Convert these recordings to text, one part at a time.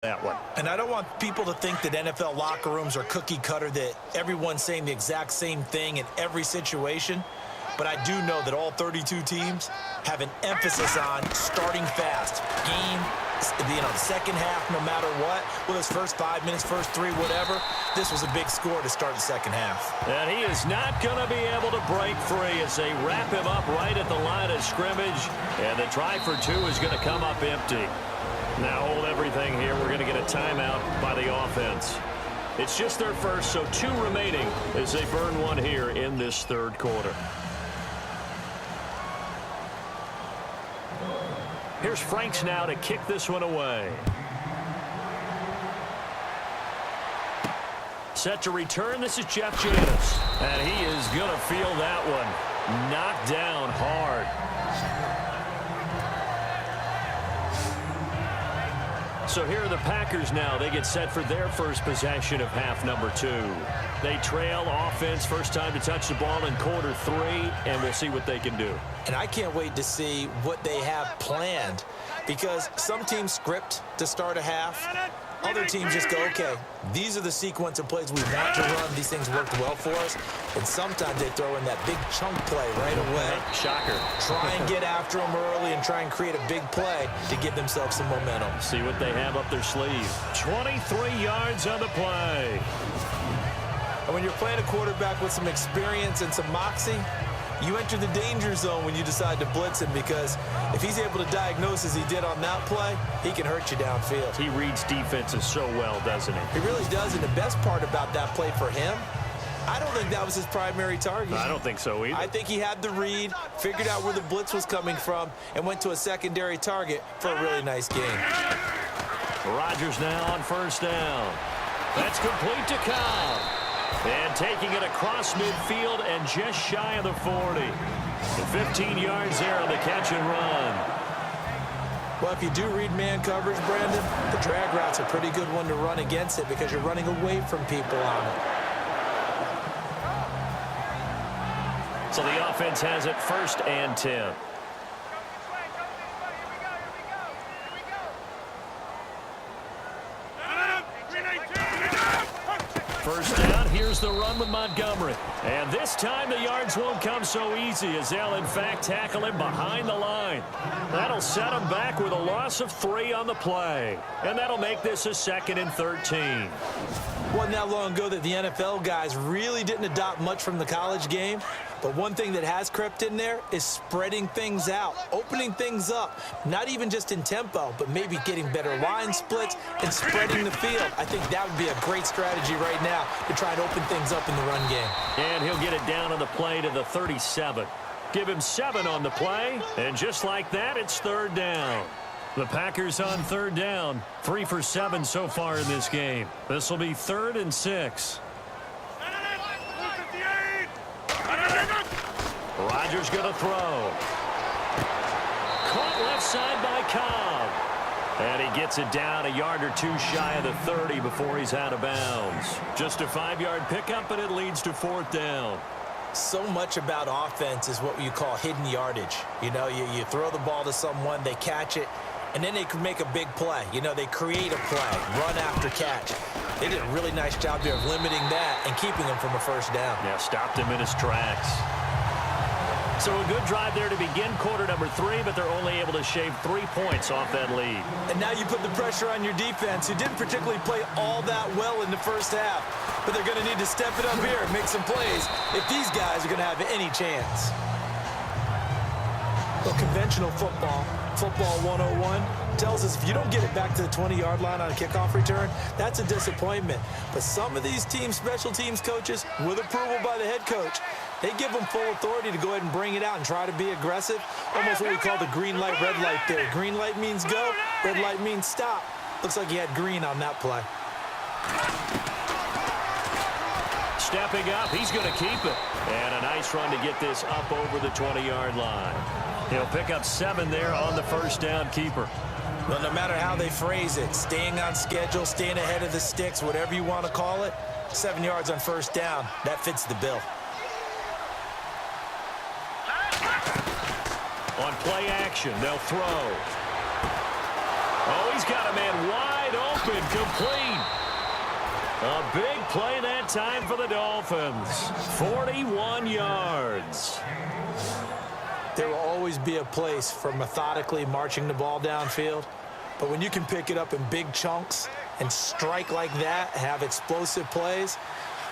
that one. And I don't want people to think that NFL locker rooms are cookie cutter, that everyone's saying the exact same thing in every situation. But I do know that all 32 teams have an emphasis on starting fast. The second half, no matter what, whether it's first 5 minutes, first 3, whatever, this was a big score to start the second half. And he is not going to be able to break free as they wrap him up right at the line of scrimmage. And the try for 2 is going to come up empty. Now hold everything here. We're going to get a timeout by the offense. It's just their first, so 2 remaining as they burn 1 here in this third quarter. Here's Franks now to kick this one away. Set to return, this is Jeff Janis. And he is going to feel that one. Knocked down hard. So here are the Packers now. They get set for their first possession of half number 2. They trail offense, first time to touch the ball in quarter 3, and we'll see what they can do. And I can't wait to see what they have planned, because some teams script to start a half. Other teams just go, okay, these are the sequence of plays we want to run. These things worked well for us. And sometimes they throw in that big chunk play right away. Shocker. Try and get after them early and try and create a big play to give themselves some momentum. See what they have up their sleeve. 23 yards on the play. And when you're playing a quarterback with some experience and some moxie, you enter the danger zone when you decide to blitz him, because if he's able to diagnose as he did on that play, he can hurt you downfield. He reads defenses so well, doesn't he? He really does, and the best part about that play for him, I don't think that was his primary target. I don't think so either. I think he had the read, figured out where the blitz was coming from, and went to a secondary target for a really nice game. Rodgers now on first down. That's complete to Cobb. And taking it across midfield and just shy of the 40. The 15 yards there on the catch and run. Well, if you do read man coverage, Brandon, the drag route's a pretty good one to run against it, because you're running away from people on it. So the offense has it first and 10. First down, here's the run with Montgomery. And this time the yards won't come so easy, as they'll in fact tackle him behind the line. That'll set him back with a loss of 3 on the play. And that'll make this a 2nd and 13. Wasn't that long ago that the NFL guys really didn't adopt much from the college game. But one thing that has crept in there is spreading things out, opening things up, not even just in tempo, but maybe getting better line splits and spreading the field. I think that would be a great strategy right now to try and open things up in the run game. And he'll get it down on the play to the 37. Give him 7 on the play, and just like that, it's third down. The Packers on third down, 3 for 7 so far in this game. This will be 3rd and 6. Rodgers going to throw. Caught left side by Cobb. And he gets it down a yard or 2 shy of the 30 before he's out of bounds. Just a 5-yard pickup, but it leads to 4th down. So much about offense is what you call hidden yardage. You know, you throw the ball to someone, they catch it, and then they can make a big play. You know, they create a play, run after catch. They did a really nice job there of limiting that and keeping him from a first down. Yeah, stopped him in his tracks. So a good drive there to begin quarter number 3, but they're only able to shave 3 points off that lead. And now you put the pressure on your defense, who didn't particularly play all that well in the first half. But they're going to need to step it up here and make some plays if these guys are going to have any chance. Well, conventional football 101, tells us if you don't get it back to the 20-yard line on a kickoff return, that's a disappointment. But some of these team special teams coaches, with approval by the head coach, they give them full authority to go ahead and bring it out and try to be aggressive. Almost what we call the green light, red light theory. Green light means go, red light means stop. Looks like he had green on that play. Stepping up, he's going to keep it. And a nice run to get this up over the 20-yard line. He'll pick up 7 there on the first down keeper. Well, no matter how they phrase it, staying on schedule, staying ahead of the sticks, whatever you want to call it, 7 yards on first down, that fits the bill. On play action, they'll throw. Oh, he's got a man wide Wide open, complete. A big play that time for the Dolphins. 41 yards. There will always be a place for methodically marching the ball downfield. But when you can pick it up in big chunks and strike like that, have explosive plays,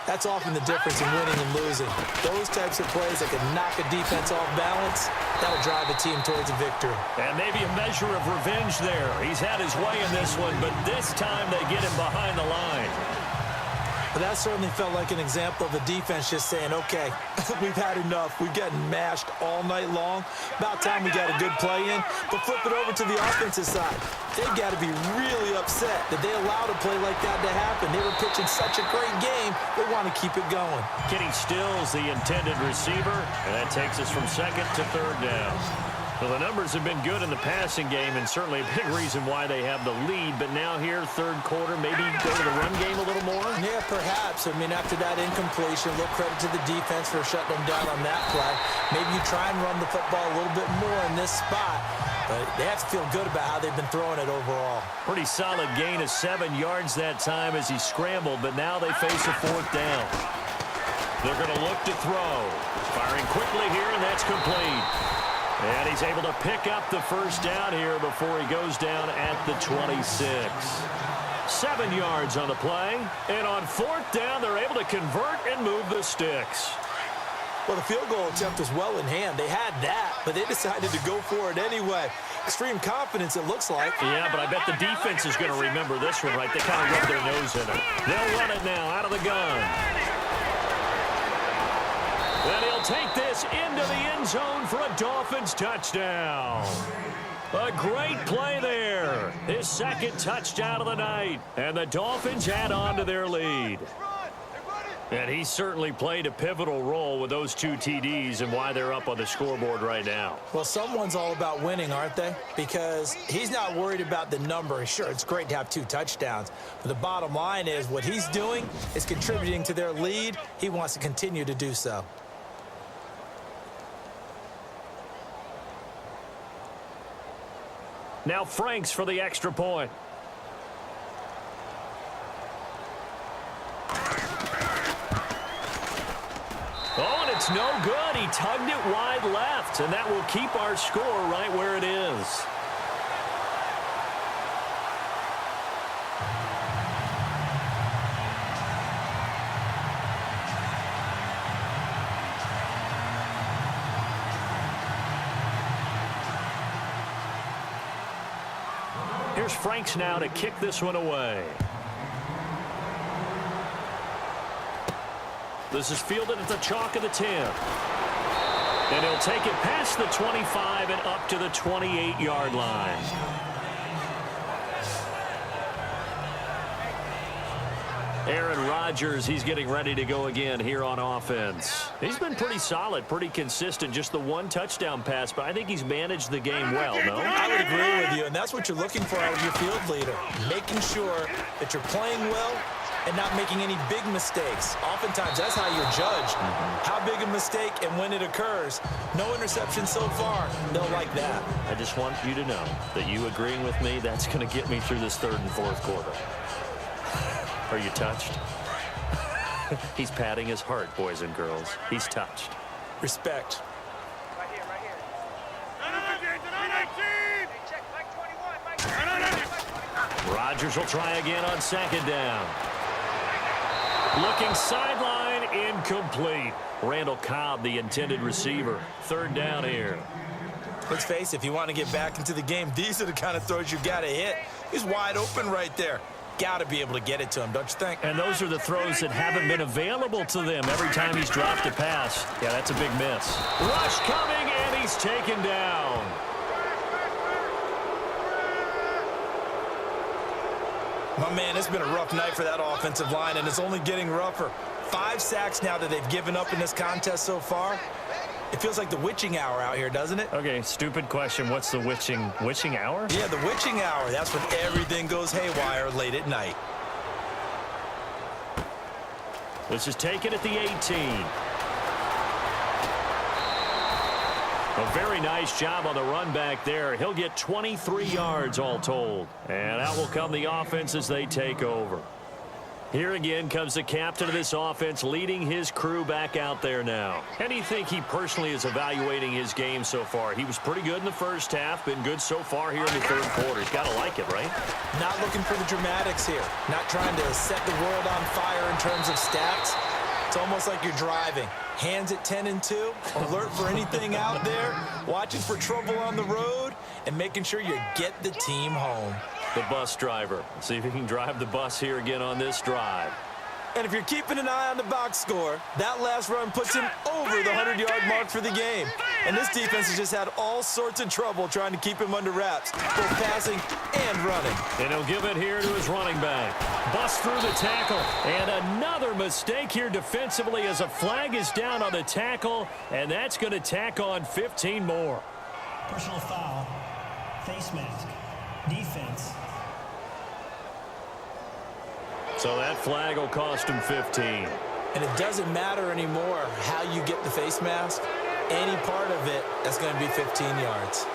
that's often the difference in winning and losing. Those types of plays that can knock a defense off balance, that'll drive a team towards a victory. And maybe a measure of revenge there. He's had his way in this one, but this time they get him behind the line. But that certainly felt like an example of the defense just saying, okay, we've had enough. We've gotten mashed all night long. About time we got a good play in. But flip it over to the offensive side. They've got to be really upset that they allowed a play like that to happen. They were pitching such a great game, they want to keep it going. Kenny Stills, the intended receiver, and that takes us from second to third down. Well, the numbers have been good in the passing game, and certainly a big reason why they have the lead. But now here, third quarter, maybe go to the run game a little more? Yeah, perhaps. I mean, after that incompletion, a little credit to the defense for shutting them down on that play. Maybe you try and run the football a little bit more in this spot. But they have to feel good about how they've been throwing it overall. Pretty solid gain of 7 yards that time as he scrambled, but now they face a fourth down. They're going to look to throw. Firing quickly here, and that's complete. And he's able to pick up the first down here before he goes down at the 26. 7 yards on the play. And on fourth down, they're able to convert and move the sticks. Well, the field goal attempt was well in hand. They had that, but they decided to go for it anyway. Extreme confidence, it looks like. Yeah, but I bet the defense is going to remember this one, right? They kind of rubbed their nose in it. They'll run it now out of the gun. And he'll take this into the end zone for a Dolphins touchdown. A great play there. His second touchdown of the night. And the Dolphins add on to their lead. And he certainly played a pivotal role with those 2 TDs and why they're up on the scoreboard right now. Well, someone's all about winning, aren't they? Because he's not worried about the number. Sure, it's great to have 2 touchdowns. But the bottom line is what he's doing is contributing to their lead. He wants to continue to do so. Now Franks for the extra point. Oh, and it's no good. He tugged it wide left, and that will keep our score right where it is. Here's Franks now to kick this one away. This is fielded at the chalk of the 10. And he'll take it past the 25 and up to the 28-yard line. Aaron Rodgers, he's getting ready to go again here on offense. He's been pretty solid, pretty consistent, just the 1 touchdown pass, but I think he's managed the game well, no? I would agree with you, and that's what you're looking for out of your field leader, making sure that you're playing well and not making any big mistakes. Oftentimes, that's how you're judged. How big a mistake and when it occurs. No interception so far. They'll like that. I just want you to know that you agreeing with me, that's going to get me through this third and fourth quarter. Are you touched? He's patting his heart, boys and girls. He's touched. Respect. Right here, right here. Rodgers will try again on second down. Looking sideline, incomplete. Randall Cobb, the intended receiver. Third down here. Let's face it, if you want to get back into the game, these are the kind of throws you got to hit. He's wide open right there. Got to be able to get it to him, don't you think? And those are the throws that haven't been available to them every time he's dropped a pass. Yeah, that's a big miss. Rush coming, and he's taken down. My man, it's been a rough night for that offensive line, and it's only getting rougher. 5 sacks now that they've given up in this contest so far. It feels like the witching hour out here, doesn't it? Okay, stupid question. What's the witching hour? Yeah, the witching hour. That's when everything goes haywire late at night. This is taken at the 18. A very nice job on the run back there. He'll get 23 yards all told. And out will come the offense as they take over. Here again comes the captain of this offense leading his crew back out there now. How do you think he personally is evaluating his game so far? He was pretty good in the first half, been good so far here in the third quarter. He's got to like it, right? Not looking for the dramatics here. Not trying to set the world on fire in terms of stats. It's almost like you're driving. Hands at 10 and 2, alert for anything out there, watching for trouble on the road, and making sure you get the team home. The bus driver. See if he can drive the bus here again on this drive. And if you're keeping an eye on the box score, that last run puts him over the 100-yard mark for the game. And this defense has just had all sorts of trouble trying to keep him under wraps, both passing and running. And he'll give it here to his running back. Bust through the tackle. And another mistake here defensively as a flag is down on the tackle. And that's going to tack on 15 more. Personal foul. Face mask. Defense. So that flag will cost him 15. And it doesn't matter anymore how you get the face mask. Any part of it, that's going to be 15 yards.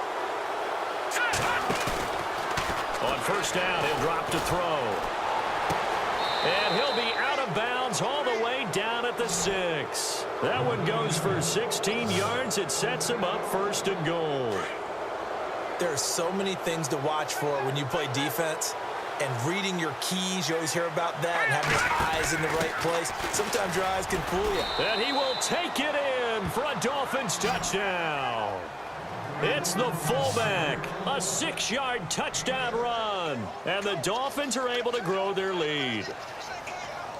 On first down, he'll drop to throw. And he'll be out of bounds all the way down at the 6. That one goes for 16 yards. It sets him up first and goal. There are so many things to watch for when you play defense. And reading your keys, you always hear about that, and having your eyes in the right place. Sometimes your eyes can fool you. And he will take it in for a Dolphins touchdown. It's the fullback, a 6-yard touchdown run. And the Dolphins are able to grow their lead.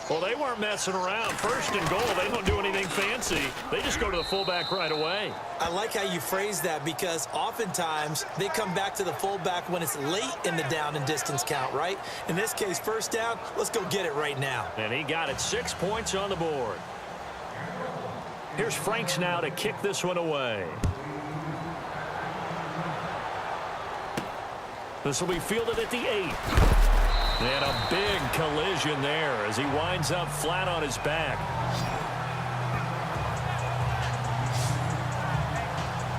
Well, they weren't messing around. First and goal, they don't do anything fancy. They just go to the fullback right away. I like how you phrase that because oftentimes they come back to the fullback when it's late in the down and distance count, right? In this case, first down, let's go get it right now. And he got it, 6 points on the board. Here's Franks now to kick this one away. This will be fielded at the 8. And a big collision there as he winds up flat on his back.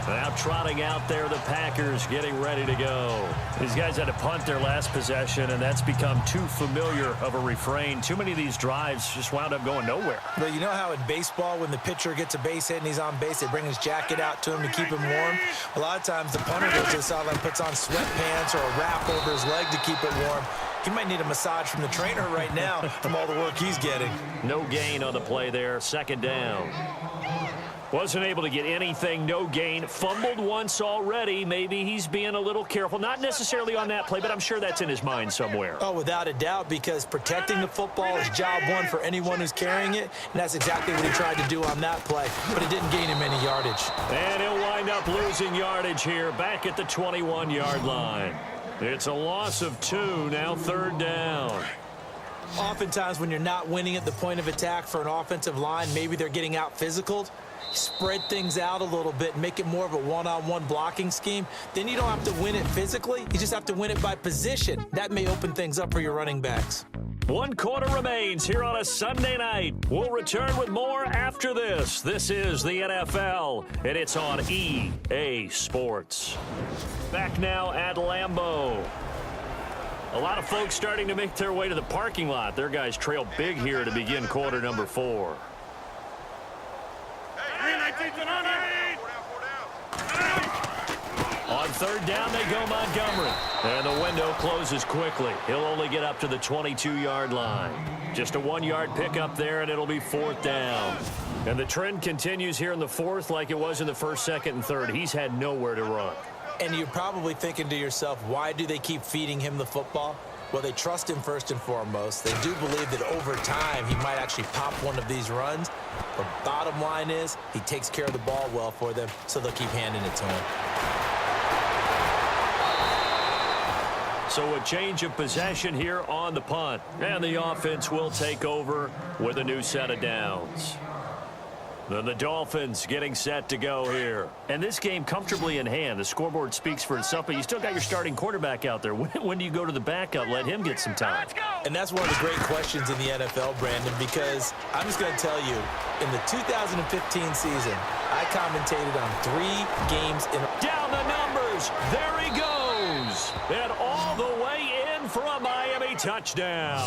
Now trotting out there, the Packers getting ready to go. These guys had to punt their last possession, and that's become too familiar of a refrain. Too many of these drives just wound up going nowhere. But you know how in baseball, when the pitcher gets a base hit and he's on base, they bring his jacket out to him to keep him warm? A lot of times the punter goes to the sideline, puts on sweatpants or a wrap over his leg to keep it warm. He might need a massage from the trainer right now from all the work he's getting. No gain on the play there. Second down. Wasn't able to get anything. No gain. Fumbled once already. Maybe he's being a little careful. Not necessarily on that play, but I'm sure that's in his mind somewhere. Oh, without a doubt, because protecting the football is job one for anyone who's carrying it, and that's exactly what he tried to do on that play, but it didn't gain him any yardage. And he'll wind up losing yardage here back at the 21-yard line. It's a loss of 2, now third down. Oftentimes when you're not winning at the point of attack for an offensive line, maybe they're getting out physical. Spread things out a little bit, make it more of a one-on-one blocking scheme. Then you don't have to win it physically. You just have to win it by position. That may open things up for your running backs. 1 quarter remains here on a Sunday night. We'll return with more after this. This is the NFL, and it's on EA Sports. Back now at Lambeau. A lot of folks starting to make their way to the parking lot. Their guys trail big here to begin quarter number 4. On third down, they go Montgomery. And the window closes quickly. He'll only get up to the 22-yard line. Just a 1-yard pickup there, and it'll be fourth down. And the trend continues here in the fourth like it was in the first, second, and third. He's had nowhere to run. And you're probably thinking to yourself, why do they keep feeding him the football? Well, they trust him first and foremost. They do believe that over time he might actually pop one of these runs. But bottom line is he takes care of the ball well for them, so they'll keep handing it to him. So a change of possession here on the punt. And the offense will take over with a new set of downs. Then the Dolphins getting set to go here. And this game comfortably in hand. The scoreboard speaks for itself, but you still got your starting quarterback out there. When do you go to the backup? Let him get some time. And that's one of the great questions in the NFL, Brandon, because I'm just going to tell you, in the 2015 season, I commentated on 3 games in a... Down the numbers. There he goes. And all the way in for a Miami touchdown.